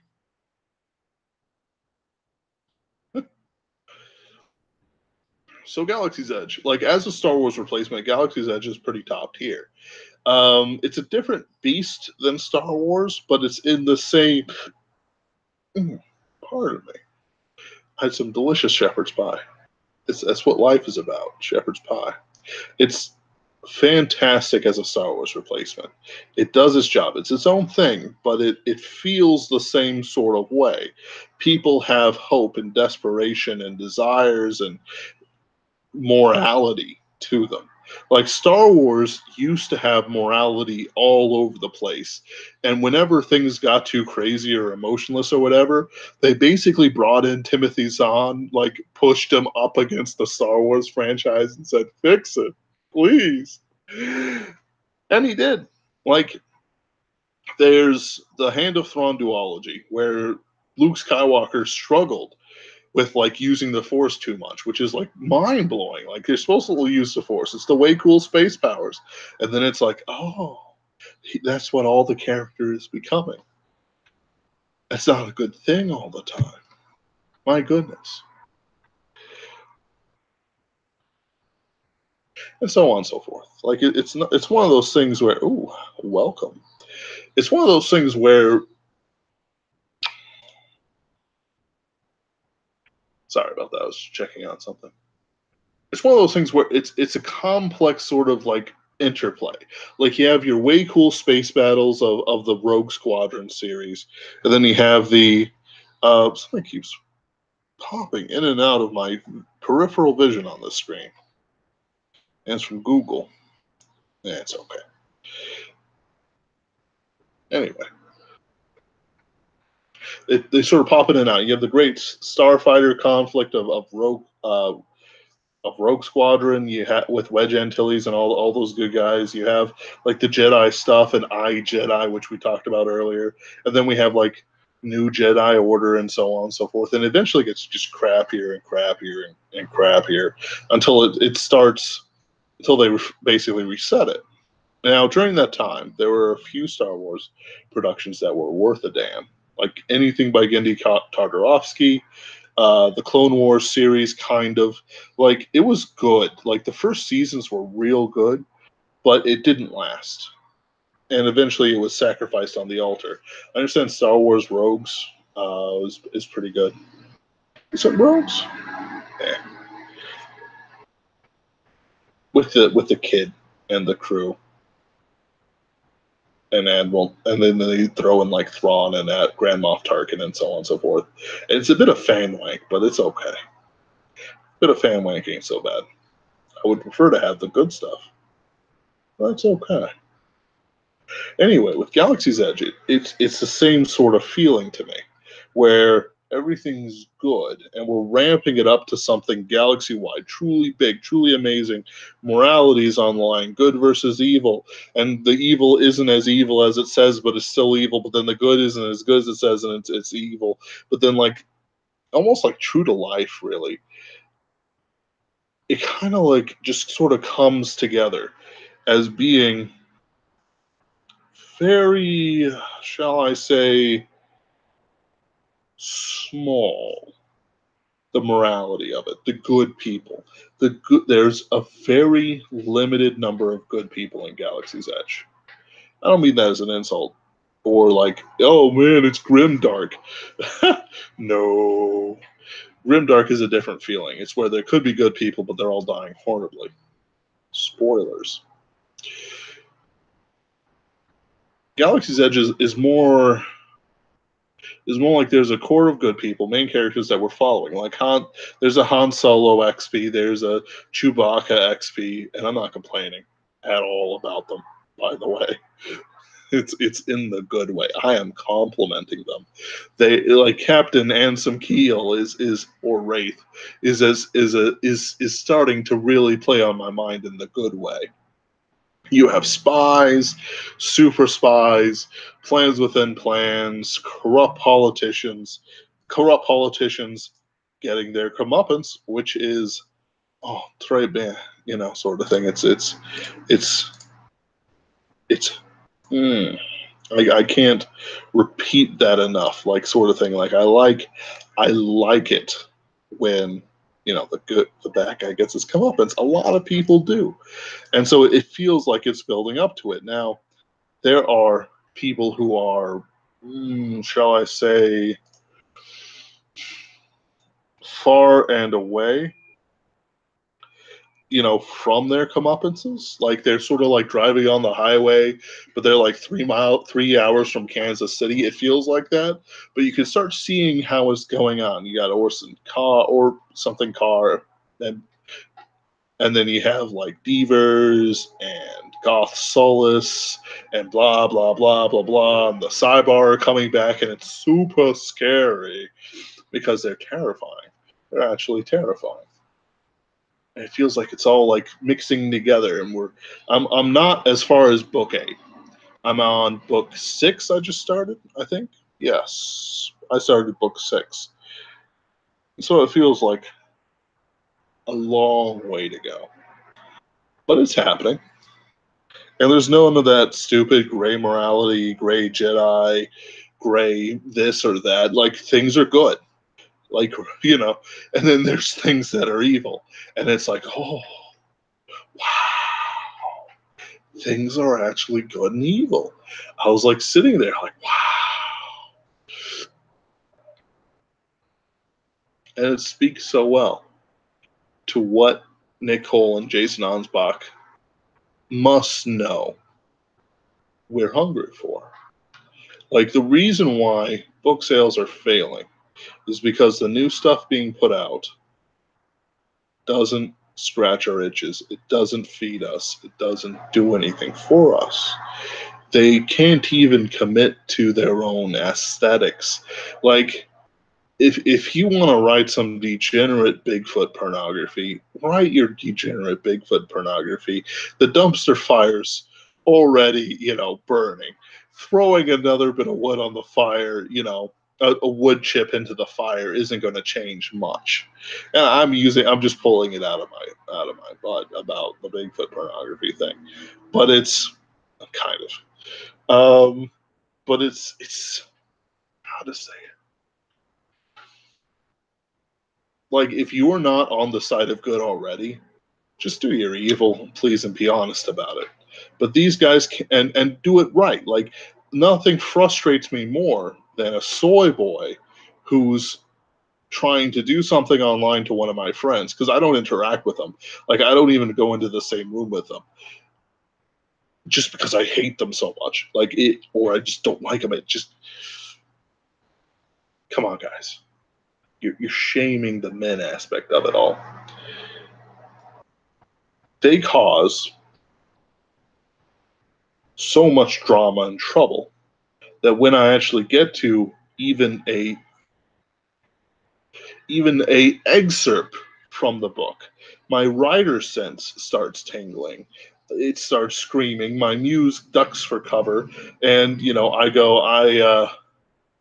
So Galaxy's Edge, like as a Star Wars replacement, Galaxy's Edge is pretty top tier. It's a different beast than Star Wars, but it's in the same. Pardon me. I had some delicious shepherd's pie. That's what life is about, shepherd's pie. It's fantastic as a Star Wars replacement. It does its job. It's its own thing, but it feels the same sort of way. People have hope and desperation and desires and morality to them. Like, Star Wars used to have morality all over the place. And whenever things got too crazy or emotionless or whatever, they basically brought in Timothy Zahn, like pushed him up against the Star Wars franchise and said, fix it, please. And he did. Like, there's the Hand of Thrawn duology, where Luke Skywalker struggled with like using the Force too much, which is like mind blowing. Like, you're supposed to use the Force. It's the way cool space powers. And then it's like, oh, that's what all the character is becoming. That's not a good thing all the time. My goodness. And so on and so forth. Like it's not, it's one of those things where, ooh, welcome. It's one of those things where, sorry about that. I was checking on something. It's one of those things where it's a complex sort of like interplay. Like you have your way cool space battles of the Rogue Squadron series, and then you have the something keeps popping in and out of my peripheral vision on this screen. And it's from Google. Yeah, it's okay. Anyway, they sort of pop in and out. You have the great starfighter conflict of Rogue Squadron. You have with Wedge Antilles and all those good guys. You have like the Jedi stuff and I Jedi, which we talked about earlier, and then we have like New Jedi Order and so on and so forth. And eventually gets just crappier and crappier and crappier until it starts until they basically reset it. Now, during that time, there were a few Star Wars productions that were worth a damn, like anything by Genndy Tartakovsky, the Clone Wars series, kind of. Like, it was good. Like, the first seasons were real good, but it didn't last. And eventually it was sacrificed on the altar. I understand Star Wars Rogues is pretty good. Is it Rogues? Yeah. With the kid and the crew. And Admiral, and then they throw in like Thrawn and Grand Moff Tarkin and so on and so forth. And it's a bit of fan wank, but it's okay. A bit of fan wank ain't so bad. I would prefer to have the good stuff. That's okay. Anyway, with Galaxy's Edge, it's the same sort of feeling to me, where everything's good and we're ramping it up to something galaxy-wide, truly big, truly amazing. Morality is on the line, good versus evil, and the evil isn't as evil as it says, but it's still evil. But then the good isn't as good as it says, and it's evil. But then, like almost like true to life, really, it kind of like just sort of comes together as being very, shall I say, small. The morality of it, the good people, there's a very limited number of good people in Galaxy's Edge. I don't mean that as an insult or like, oh man, it's grimdark. No, grimdark is a different feeling. It's where there could be good people, but they're all dying horribly. Spoilers. Galaxy's Edge is more like there's a core of good people, main characters that we're following. Like there's a Han Solo XP, there's a Chewbacca XP, and I'm not complaining at all about them. By the way, it's in the good way. I am complimenting them. They like Captain Ansem Keel is or Wraith is starting to really play on my mind in the good way. You have spies, super spies, plans within plans, corrupt politicians getting their comeuppance, which is très bien, sort of thing. It's it's. Mm, I can't repeat that enough, like sort of thing. Like I like it when the bad guy gets his comeuppance. A lot of people do. And so it feels like it's building up to it. Now, there are people who are, shall I say, far and away, from their comeuppances. Like they're sort of like driving on the highway, but they're like 3 hours from Kansas City. It feels like that. But you can start seeing how it's going on. You got Orson Carr or something Carr, and then you have like Devers and Goth Solace and blah blah blah blah blah. And the Cybar are coming back, and it's super scary because they're terrifying. They're actually terrifying. And it feels like it's all like mixing together. And I'm not as far as book 8. I'm on book 6. I just started, I think. Yes, I started book 6. So it feels like a long way to go, but it's happening. And there's none of that stupid gray morality, gray Jedi, gray, this or that. Like things are good, like and then there's things that are evil, and it's like, oh wow, things are actually good and evil. I was like sitting there like, wow, and it speaks so well to what Nick Cole and Jason Ansbach must know we're hungry for. Like the reason why book sales are failing is because the new stuff being put out doesn't scratch our itches. It doesn't feed us. It doesn't do anything for us. They can't even commit to their own aesthetics. Like if you want to write some degenerate Bigfoot pornography, write your degenerate Bigfoot pornography. The dumpster fire's already, burning. Throwing another bit of wood on the fire, a wood chip into the fire isn't going to change much. And I'm just pulling it out of my butt about the Bigfoot pornography thing, but it's kind but it's how to say it. Like if you are not on the side of good already, just do your evil, please, and be honest about it. But these guys can, and do it right. Like nothing frustrates me more than a soy boy who's trying to do something online to one of my friends because I don't interact with them. Like I don't even go into the same room with them just because I hate them so much. Like it, or I just don't like them. It just come on, guys. You're shaming the men aspect of it all. They cause so much drama and trouble that when I actually get to even a excerpt from the book, my writer sense starts tingling. It starts screaming. My muse ducks for cover, and I go,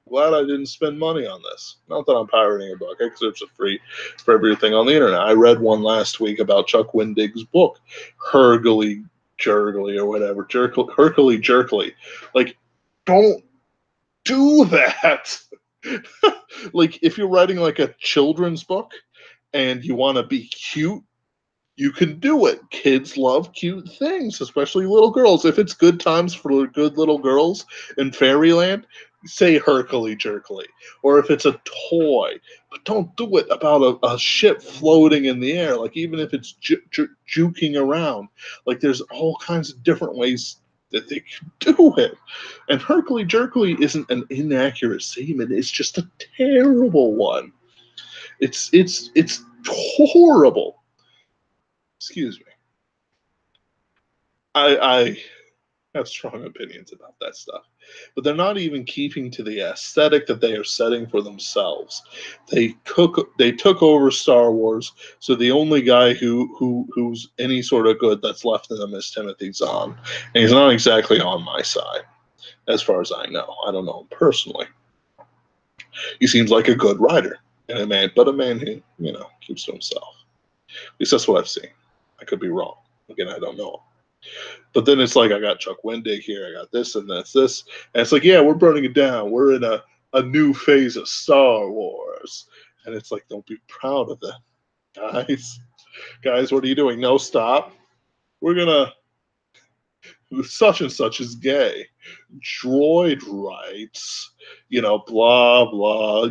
glad I didn't spend money on this. Not that I'm pirating a book. Excerpts are free for everything on the internet. I read one last week about Chuck Wendig's book, Hergly Jergly or whatever, Hercule Jerkly. Like, don't do that. Like, if you're writing like a children's book and you want to be cute, you can do it. Kids love cute things, especially little girls. If it's good times for good little girls in Fairyland, say Hercule Jerkly. Or if it's a toy, but don't do it about a ship floating in the air. Like even if it's juking around, like there's all kinds of different ways that they can do it. And Hercule Jerkly isn't an inaccurate statement. It's just a terrible one. It's horrible. Excuse me. I have strong opinions about that stuff, but they're not even keeping to the aesthetic that they are setting for themselves. They took over Star Wars, so the only guy who's any sort of good that's left in them is Timothy Zahn, and he's not exactly on my side, as far as I know. I don't know him personally. He seems like a good writer and a man who keeps to himself. At least that's what I've seen. I could be wrong. Again, I don't know. But then it's like I got Chuck Wendig here, I got this and that's this. And it's like, yeah, we're burning it down. We're in a new phase of Star Wars. And it's like, don't be proud of that. Guys. Guys, what are you doing? No, stop. We're gonna such and such is gay. Droid rights, blah blah.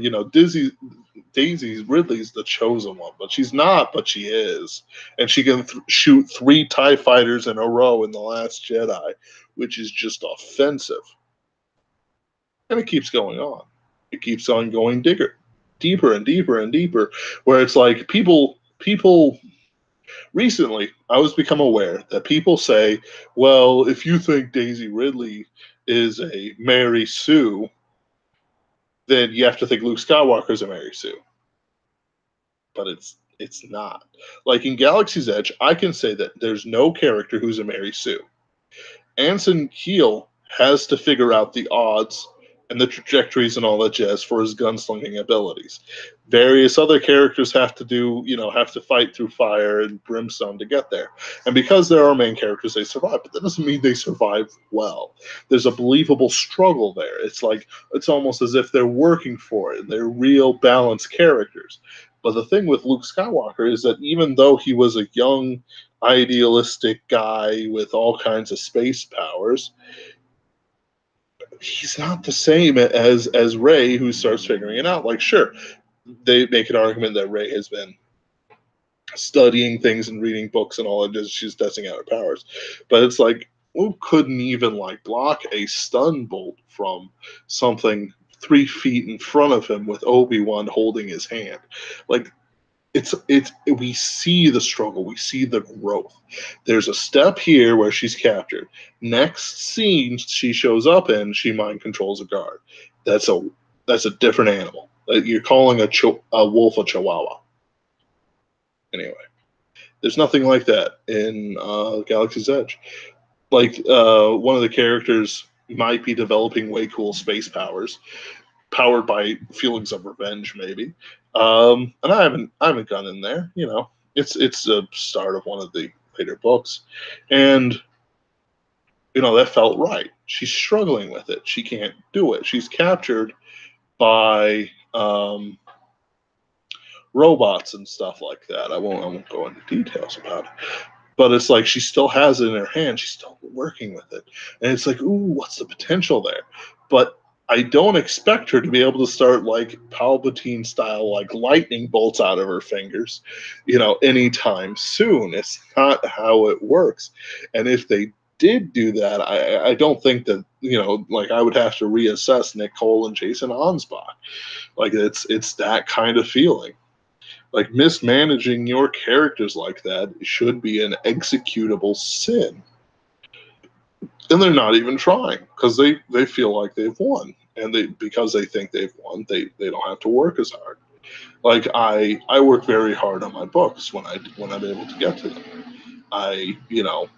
Daisy Ridley's the chosen one, but she's not, but she is. And she can shoot 3 TIE fighters in a row in The Last Jedi, which is just offensive. And it keeps going on. It keeps on going deeper and deeper and deeper, where it's like people recently, I was become aware that people say, well, if you think Daisy Ridley is a Mary Sue, then you have to think Luke Skywalker's a Mary Sue. But it's not. Like in Galaxy's Edge, I can say that there's no character who's a Mary Sue. Anson Keel has to figure out the odds and the trajectories and all that jazz for his gunslinging abilities. Various other characters have to do, have to fight through fire and brimstone to get there. And because they're our main characters, they survive. But that doesn't mean they survive well. There's a believable struggle there. It's almost as if they're working for it. They're real balanced characters. But the thing with Luke Skywalker is that even though he was a young, idealistic guy with all kinds of space powers, he's not the same as Rey, who starts figuring it out. Like, sure, they make an argument that Rey has been studying things and reading books and all that. She's testing out her powers, but it's like Luke couldn't even like block a stun bolt from something 3 feet in front of him with Obi-Wan holding his hand. Like, we see the struggle, we see the growth. There's a step here where she's captured. Next scene she shows up in, she mind controls a guard. That's a different animal. You're calling a wolf a chihuahua. Anyway, there's nothing like that in Galaxy's Edge. Like, one of the characters might be developing way cool space powers, powered by feelings of revenge, maybe. And I haven't gone in there. It's a start of one of the later books, and that felt right. She's struggling with it. She can't do it. She's captured by robots and stuff like that. I won't go into details about it. But it's like she still has it in her hand. She's still working with it. And it's like, ooh, what's the potential there? But I don't expect her to be able to start like Palpatine style, like lightning bolts out of her fingers, anytime soon. It's not how it works. And if they did do that, I don't think that, like I would have to reassess Nick Cole and Jason Ansbach. Like it's that kind of feeling. Like, mismanaging your characters like that should be an executable sin. And they're not even trying because they feel like they've won. And because they think they've won, they don't have to work as hard. Like, I work very hard on my books when I'm able to get to them. I,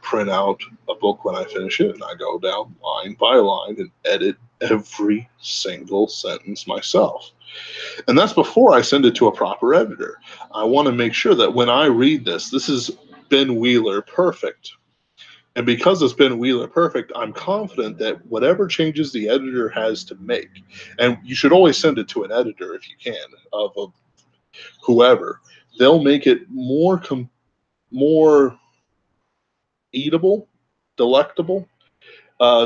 print out a book when I finish it, and I go down line by line and edit every single sentence myself. And that's before I send it to a proper editor. I want to make sure that when I read this is Ben Wheeler perfect. And because it's Ben Wheeler perfect, I'm confident that whatever changes the editor has to make, and you should always send it to an editor if you can, of whoever, they'll make it more eatable, delectable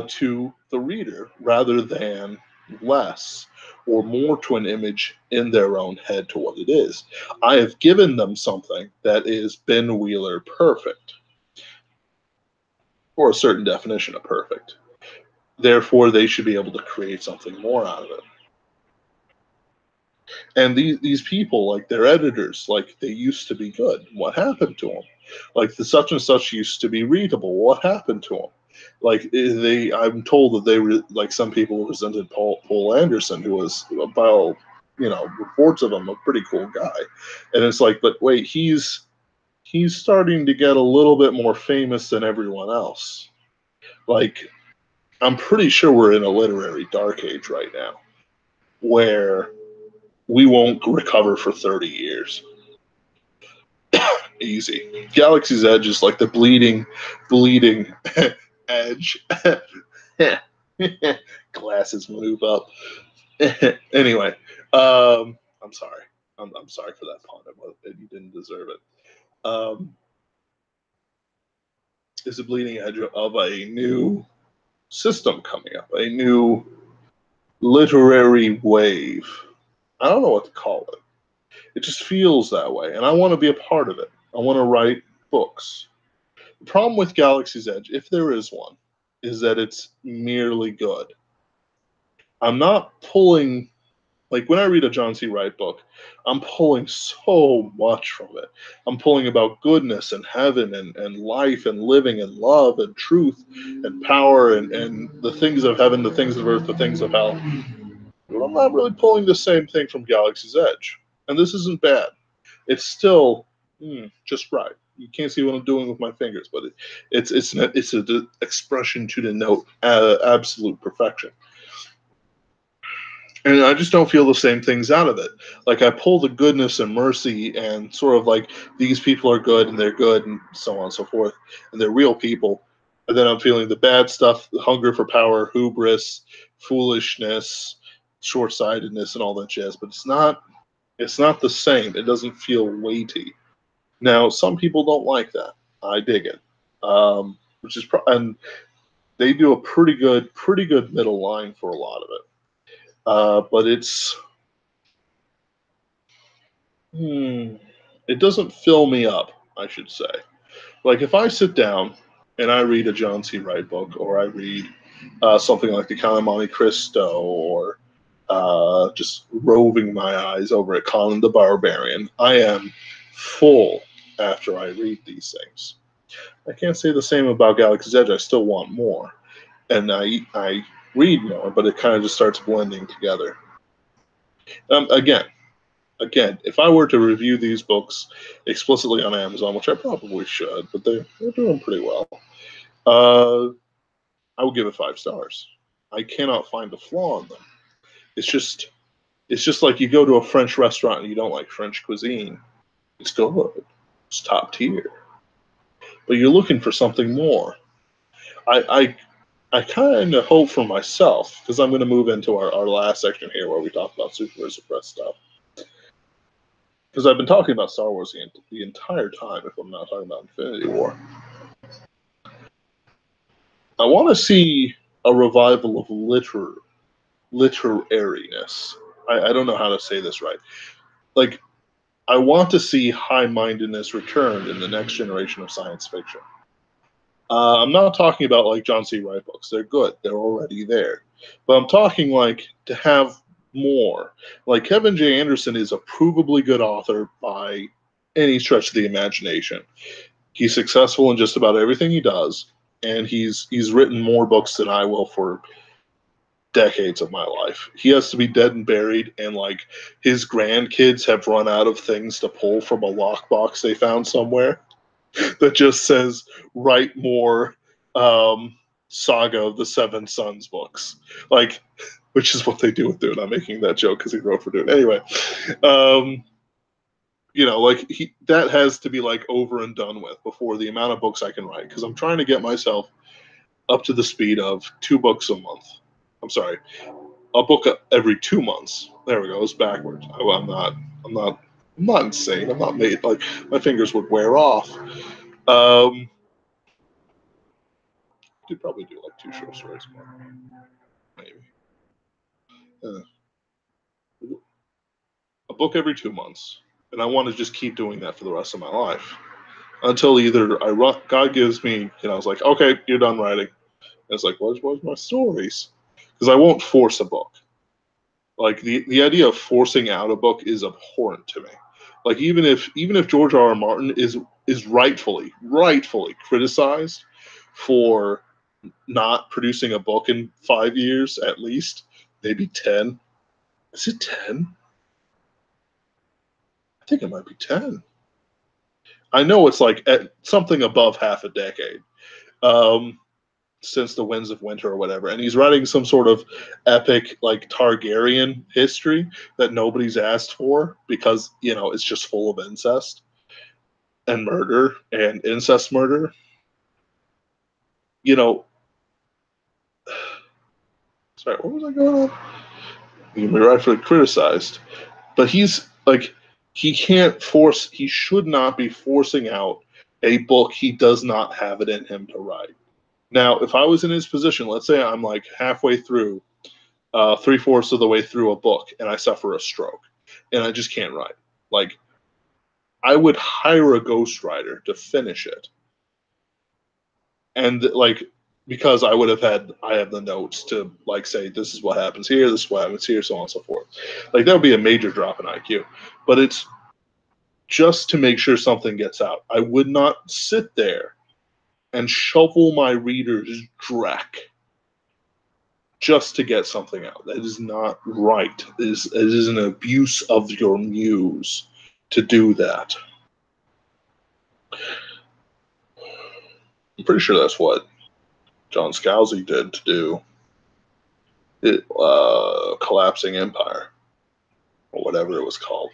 to the reader rather than less or more to an image in their own head to what it is. I have given them something that is Ben Wheeler perfect, or a certain definition of perfect. Therefore, they should be able to create something more out of it. And these people, like their editors, like they used to be good. What happened to them? Like the such and such used to be readable. What happened to them? Like I'm told that like some people resented Paul Anderson, who was, by reports of him, a pretty cool guy. And it's like, but wait, he's starting to get a little bit more famous than everyone else. Like, I'm pretty sure we're in a literary dark age right now, where we won't recover for 30 years. Easy. Galaxy's Edge is like the bleeding edge. Glasses move up. Anyway, I'm sorry. I'm sorry for that pun. You didn't deserve it. Is the bleeding edge of a new system coming up, a new literary wave. I don't know what to call it. It just feels that way, and I want to be a part of it. I want to write books. The problem with Galaxy's Edge, if there is one, is that it's merely good. I'm not pulling, like when I read a John C. Wright book, I'm pulling so much from it. I'm pulling about goodness and heaven and life and living and love and truth and power and the things of heaven, the things of earth, the things of hell. But I'm not really pulling the same thing from Galaxy's Edge. And this isn't bad. It's still just right. You can't see what I'm doing with my fingers, but it's an expression to denote absolute perfection. And I just don't feel the same things out of it. Like I pull the goodness and mercy and sort of like these people are good and they're good and so on and so forth, and they're real people. And then I'm feeling the bad stuff, the hunger for power, hubris, foolishness, short-sightedness, and all that jazz. But it's not the same. It doesn't feel weighty. Now, some people don't like that. I dig it, which is and they do a pretty good middle line for a lot of it. But it doesn't fill me up, I should say. Like if I sit down and I read a John C. Wright book, or I read something like The Count of Monte Cristo, or just roving my eyes over at Conan the Barbarian, I am full after I read these things. I can't say the same about Galaxy's Edge. I still want more, and I read more, but it kind of just starts blending together. Again, if I were to review these books explicitly on Amazon, which I probably should, but they're doing pretty well, uh, I would give it 5 stars. I cannot find a flaw in them. It's just it's just like you go to a French restaurant and you don't like French cuisine. It's good. It's top tier. But you're looking for something more. I kind of hope for myself, because I'm going to move into our last section here where we talk about Superversive Press stuff. Because I've been talking about Star Wars the entire time, if I'm not talking about Infinity War. I want to see a revival of literariness. I don't know how to say this right. Like, I want to see high-mindedness returned in the next generation of science fiction. I'm not talking about like John C. Wright books. They're good. They're already there. But I'm talking like to have more. Like Kevin J. Anderson is a provably good author by any stretch of the imagination. He's successful in just about everything he does, and he's written more books than I will for decades of my life. He has to be dead and buried, and like his grandkids have run out of things to pull from a lockbox they found somewhere that just says write more Saga of the Seven Sons books, like, which is what they do with Dune. I'm making that joke because he wrote for Dune. Anyway, um, like that has to be like over and done with before the amount of books I can write, because I'm trying to get myself up to the speed of 2 books a month. I'm sorry, a book every 2 months. There we go. It's backwards. I'm not. I'm not. I'm not insane. I'm not made like my fingers would wear off. Um, could probably do like 2 short stories more, maybe. Uh, a book every 2 months, and I want to just keep doing that for the rest of my life until either God gives me, it's like, okay, you're done writing. And it's like, where's my stories? Because I won't force a book. Like the idea of forcing out a book is abhorrent to me. Like even if George R. R. Martin is rightfully criticized for not producing a book in 5 years at least, maybe 10. Is it 10? I think it might be 10. I know it's like at something above half a decade um, since the Winds of Winter or whatever, and he's writing some sort of epic like Targaryen history that nobody's asked for because it's just full of incest and murder and incest murder. You know, sorry, what was I going on? You can be rightfully criticized, but he's like he should not be forcing out a book he does not have it in him to write. Now, if I was in his position, let's say I'm like halfway through, 3/4 of the way through a book, and I suffer a stroke, and I just can't write. Like, I would hire a ghostwriter to finish it, and like because I have the notes to like say this is what happens here, this is what happens here, so on and so forth. Like that would be a major drop in IQ, but it's just to make sure something gets out. I would not sit there and shovel my reader's dreck just to get something out. That is not right. It is an abuse of your muse to do that. I'm pretty sure that's what John Scalzi did to do Collapsing Empire, or whatever it was called.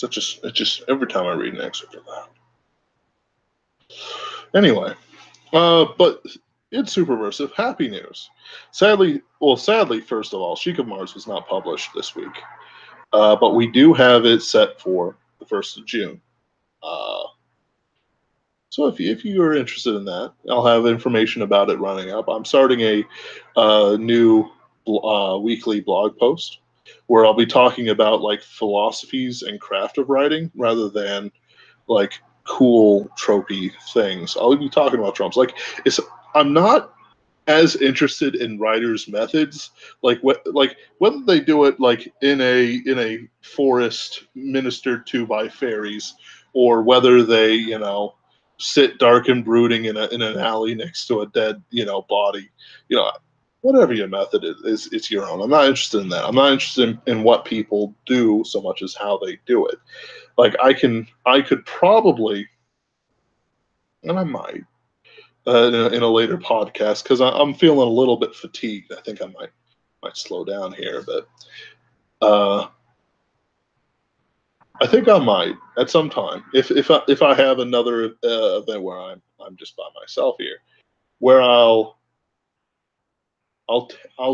It just every time I read an excerpt of that. Anyway, but it's Superversive. Happy news. Sadly, first of all, Sheik of Mars was not published this week, but we do have it set for the 1st of June. So if you are interested in that, I'll have information about it running up. I'm starting a new weekly blog post where I'll be talking about like philosophies and craft of writing rather than like cool tropey things. I'll be talking about tropes. I'm not as interested in writers' methods, like whether they do it like in a forest ministered to by fairies, or whether they sit dark and brooding in an alley next to a dead body, whatever your method is, it's your own. I'm not interested in that. I'm not interested in what people do so much as how they do it. Like I could probably, and I might, in a later podcast, because I'm feeling a little bit fatigued. I think I might slow down here, but I think I might at some time if I have another event where I'm just by myself here, where I'll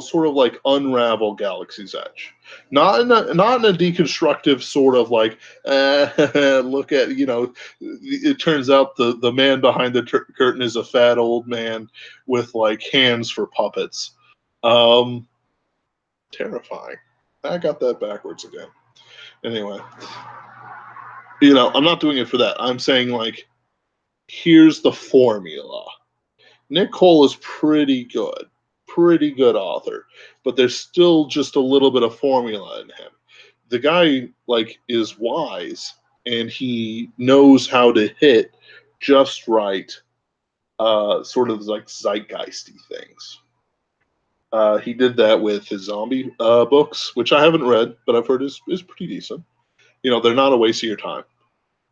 sort of like unravel Galaxy's Edge, not in a deconstructive sort of like look at it turns out the man behind the curtain is a fat old man with like hands for puppets. Terrifying. I got that backwards again. Anyway, I'm not doing it for that. I'm saying like here's the formula. Nick Cole is pretty good author, but there's still just a little bit of formula in him. The guy like is wise and he knows how to hit just right, sort of like zeitgeisty things. He did that with his zombie books, which I haven't read, but I've heard is pretty decent. They're not a waste of your time.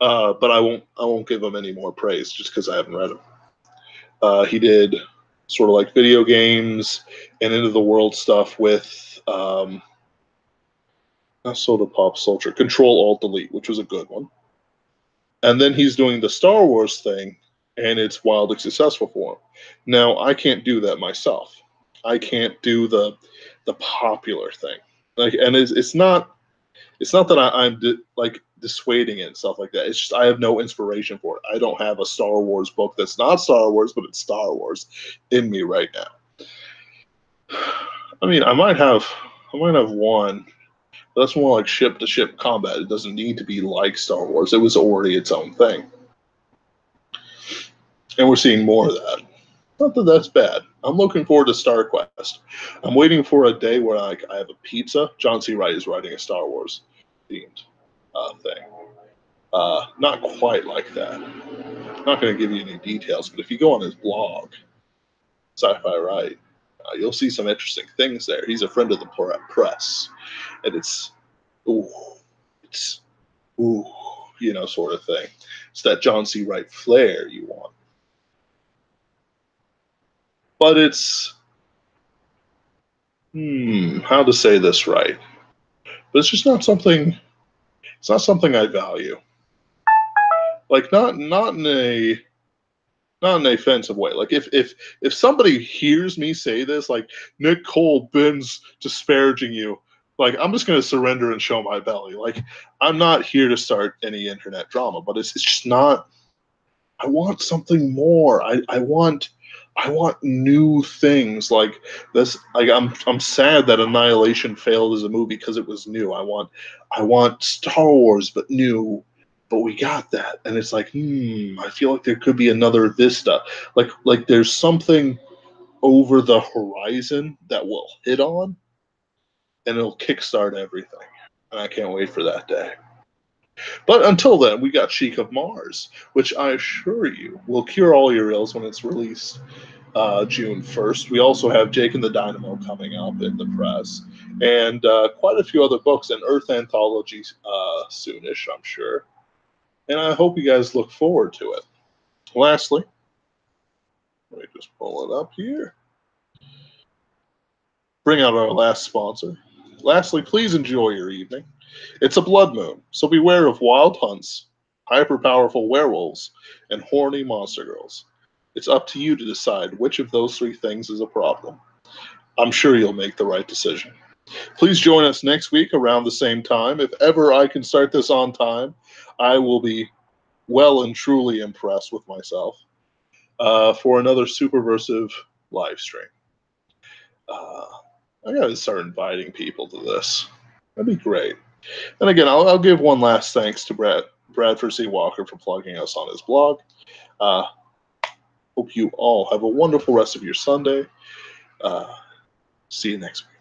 But I won't give him any more praise just because I haven't read them. He did sort of like video games and into the world stuff with not Soda Pop Soldier, Control Alt Delete, which was a good one. And then he's doing the Star Wars thing, and it's wildly successful for him. Now I can't do that myself. I can't do the popular thing. Like, and it's not that I'm like dissuading it and stuff like that. It's just I have no inspiration for it. I don't have a Star Wars book that's not Star Wars, but it's Star Wars in me right now. I mean, I might have one. But that's more like ship to ship combat. It doesn't need to be like Star Wars. It was already its own thing, and we're seeing more of that. Not that that's bad. I'm looking forward to Star Quest. I'm waiting for a day where I have a pizza. John C. Wright is writing a Star Wars themed thing. Not quite like that. I'm not going to give you any details, but if you go on his blog, Sci-Fi Wright, you'll see some interesting things there. He's a friend of the press, and it's sort of thing. It's that John C. Wright flair you want. But it's, how to say this right? But it's just not something I value. Like not in a offensive way. Like if somebody hears me say this, like Nick Cole Ben's disparaging you, like I'm just gonna surrender and show my belly. Like I'm not here to start any internet drama, but it's just not. I want something more. I want new things like this. Like I'm sad that Annihilation failed as a movie because it was new. I want Star Wars but new. But we got that, and it's like, I feel like there could be another Vista. Like there's something over the horizon that we'll hit on, and it'll kickstart everything. And I can't wait for that day. But until then, we got Sheik of Mars, which I assure you will cure all your ills when it's released June 1st. We also have Jake and the Dynamo coming up in the press, and quite a few other books, and Earth Anthology soonish, I'm sure. And I hope you guys look forward to it. Lastly, let me just pull it up here. bring out our last sponsor. Lastly, please enjoy your evening. It's a blood moon, so beware of wild hunts, hyper-powerful werewolves, and horny monster girls. It's up to you to decide which of those three things is a problem. I'm sure you'll make the right decision. Please join us next week around the same time. If ever I can start this on time, I will be well and truly impressed with myself for another Superversive live stream. I gotta start inviting people to this. That'd be great. And again, I'll give one last thanks to Bradford C. Walker for plugging us on his blog. Hope you all have a wonderful rest of your Sunday. See you next week.